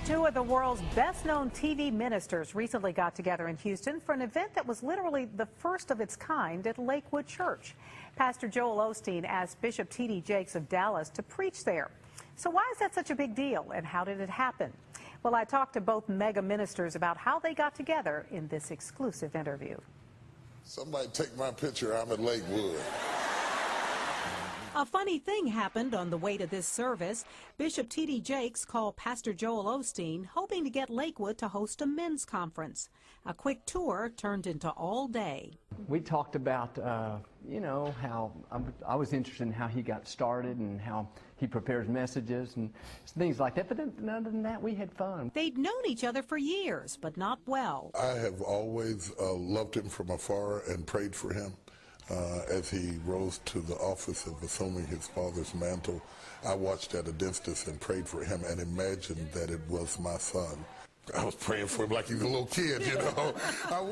Two of the world's best-known TV ministers recently got together in Houston for an event that was literally the first of its kind at Lakewood Church. Pastor Joel Osteen asked Bishop T.D. Jakes of Dallas to preach there. So why is that such a big deal, and how did it happen? Well, I talked to both mega ministers about how they got together in this exclusive interview. Somebody take my picture. I'm at Lakewood. A funny thing happened on the way to this service. Bishop T.D. Jakes called Pastor Joel Osteen, hoping to get Lakewood to host a men's conference. A quick tour turned into all day. We talked about, how I was interested in how he got started and how he prepares messages and things like that. But then, other than that, we had fun. They'd known each other for years, but not well. I have always loved him from afar and prayed for him. As he rose to the office of assuming his father's mantle, I watched at a distance and prayed for him and imagined that it was my son. I was praying for him like he's a little kid, you know.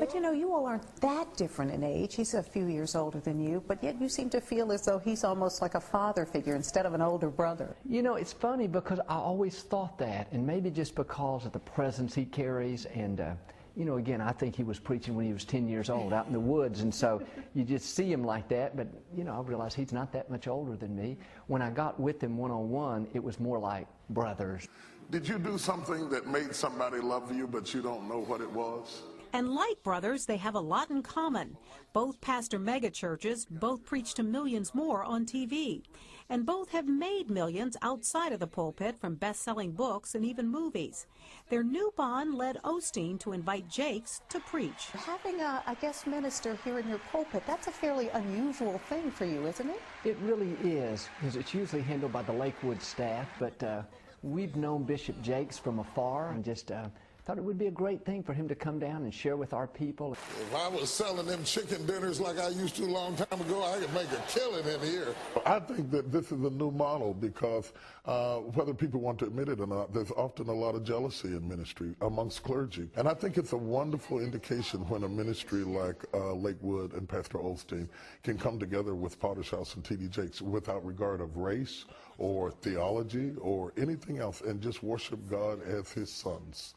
But you know, you all aren't that different in age. He's a few years older than you, but yet you seem to feel as though he's almost like a father figure instead of an older brother. You know, it's funny because I always thought that, and maybe just because of the presence he carries and again, I think he was preaching when he was 10 years old out in the woods, and so you just see him like that, but, I realized he's not that much older than me. When I got with him one-on-one, it was more like brothers. Did you do something that made somebody love you, but you don't know what it was? And like brothers, they have a lot in common. Both pastor mega churches, both preach to millions more on TV. And both have made millions outside of the pulpit from best-selling books and even movies. Their new bond led Osteen to invite Jakes to preach. Having a guest minister here in your pulpit, that's a fairly unusual thing for you, isn't it? It really is, because it's usually handled by the Lakewood staff, but we've known Bishop Jakes from afar and just thought it would be a great thing for him to come down and share with our people. If I was selling them chicken dinners like I used to a long time ago, I could make a killing in here. I think that this is a new model because whether people want to admit it or not, there's often a lot of jealousy in ministry amongst clergy. And I think it's a wonderful indication when a ministry like Lakewood and Pastor Osteen can come together with Potter's House and T.D. Jakes without regard of race or theology or anything else and just worship God as his sons.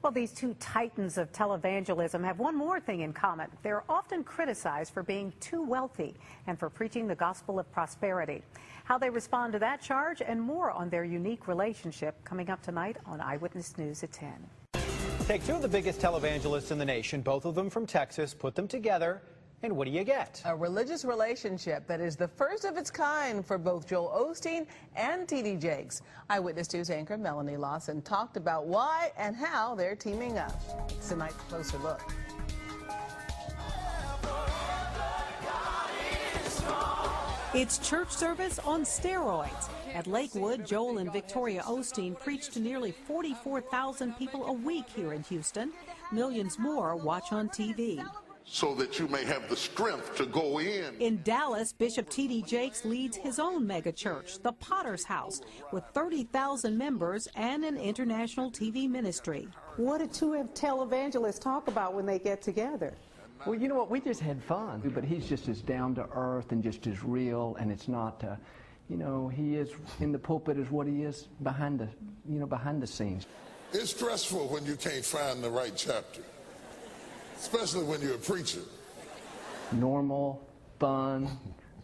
Well, these two titans of televangelism have one more thing in common. They're often criticized for being too wealthy and for preaching the gospel of prosperity. How they respond to that charge and more on their unique relationship coming up tonight on Eyewitness News at 10. Take two of the biggest televangelists in the nation, both of them from Texas, put them together, and what do you get? A religious relationship that is the first of its kind for both Joel Osteen and T.D. Jakes. Eyewitness News anchor Melanie Lawson talked about why and how they're teaming up. It's tonight's closer look. It's church service on steroids. At Lakewood, Joel and Victoria Osteen preach to nearly 44,000 people a week here in Houston. Millions more watch on TV. So that you may have the strength to go in. In Dallas, Bishop T.D. Jakes leads his own mega church, the Potter's House, with 30,000 members and an international TV ministry. What do two televangelists talk about when they get together? Well, you know what? We just had fun. But he's just as down to earth and just as real, and it's not, he is in the pulpit as what he is behind the scenes. It's stressful when you can't find the right chapter. Especially when you're a preacher. Normal, fun,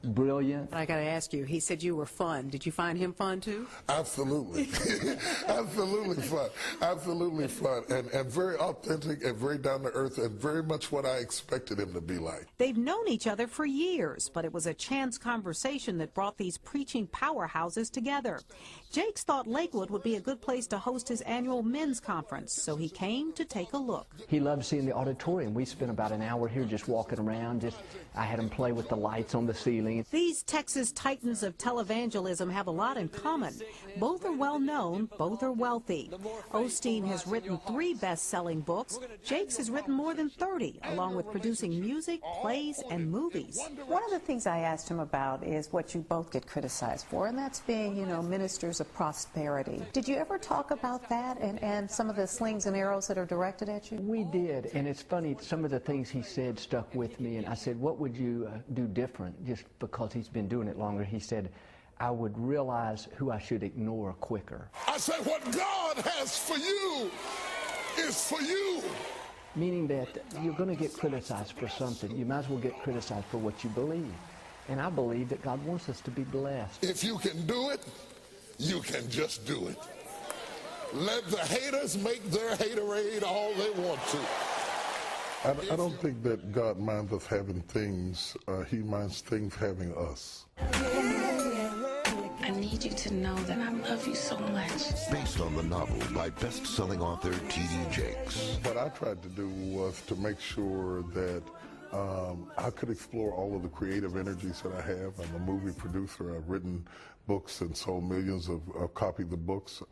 brilliant. I got to ask you, he said you were fun. Did you find him fun too? Absolutely. Absolutely fun. Absolutely fun. And very authentic and very down to earth and very much what I expected him to be like. They've known each other for years, but it was a chance conversation that brought these preaching powerhouses together. Jakes thought Lakewood would be a good place to host his annual men's conference, so he came to take a look. He loved seeing the auditorium. We spent about an hour here just walking around. I had him play with the lights on the ceiling. These Texas titans of televangelism have a lot in common. Both are well known, both are wealthy. Osteen has written 3 best-selling books. Jakes has written more than 30, along with producing music, plays, and movies. One of the things I asked him about is what you both get criticized for, and that's being, ministers of prosperity. Did you ever talk about that and some of the slings and arrows that are directed at you? We did, and it's funny, some of the things he said stuck with me, and I said, what would you do different, just because he's been doing it longer? He said, I would realize who I should ignore quicker. I say what God has for you is for you. Meaning that you're going to get criticized for something. You might as well get criticized for what you believe. And I believe that God wants us to be blessed. If you can do it, you can just do it. Let the haters make their haterade all they want to. I don't think that God minds us having things. He minds things having us. I need you to know that I love you so much. Based on the novel by best-selling author T.D. Jakes. What I tried to do was to make sure that I could explore all of the creative energies that I have. I'm a movie producer. I've written books and sold millions of copies of books.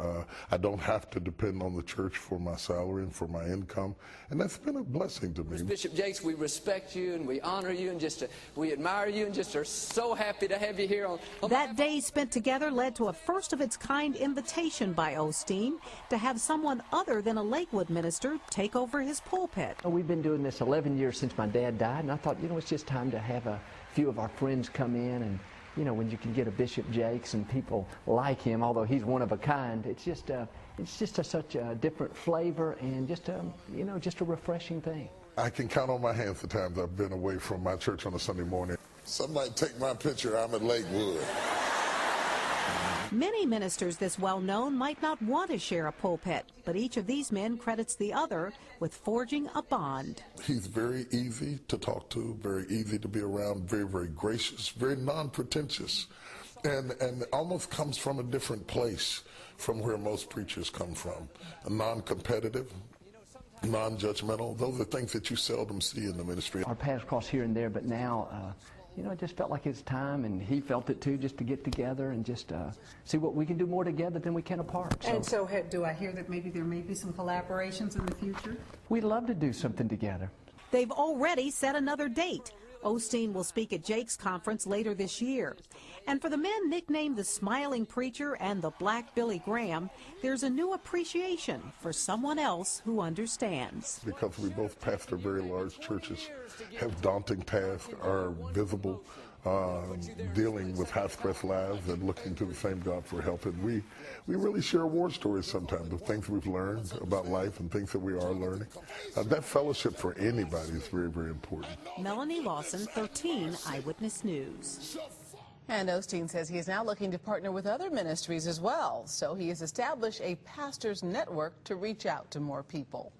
I don't have to depend on the church for my salary and for my income, and that's been a blessing to me. Bishop Jakes, we respect you and we honor you and we admire you and just are so happy to have you here on That day spent together led to a first-of-its-kind invitation by Osteen to have someone other than a Lakewood minister take over his pulpit. We've been doing this 11 years since my dad died, and I thought, it's just time to have a few of our friends come in. And when you can get a Bishop Jakes and people like him, although he's one of a kind, it's just such a different flavor and just a refreshing thing. I can count on my hands the times I've been away from my church on a Sunday morning. Somebody take my picture, I'm at Lakewood. Many ministers this well-known might not want to share a pulpit, but each of these men credits the other with forging a bond. He's very easy to talk to, very easy to be around, very, very gracious, very non-pretentious, and almost comes from a different place from where most preachers come from. Non-competitive, non-judgmental. Those are things that you seldom see in the ministry. Our paths cross here and there, but now, it just felt like it's time, and he felt it too, just to get together and just see what we can do more together than we can apart. And so do I hear that maybe there may be some collaborations in the future? We'd love to do something together. They've already set another date. Osteen will speak at Jakes' conference later this year. And for the men nicknamed the Smiling Preacher and the Black Billy Graham, there's a new appreciation for someone else who understands. Because we both pastor very large churches, have daunting tasks, are visible, dealing with high-stress lives and looking to the same God for help. And we really share war stories sometimes of things we've learned about life and things that we are learning. That fellowship for anybody is very, very important. Melanie Lawson, 13 Eyewitness News. And Osteen says he is now looking to partner with other ministries as well. So he has established a pastor's network to reach out to more people.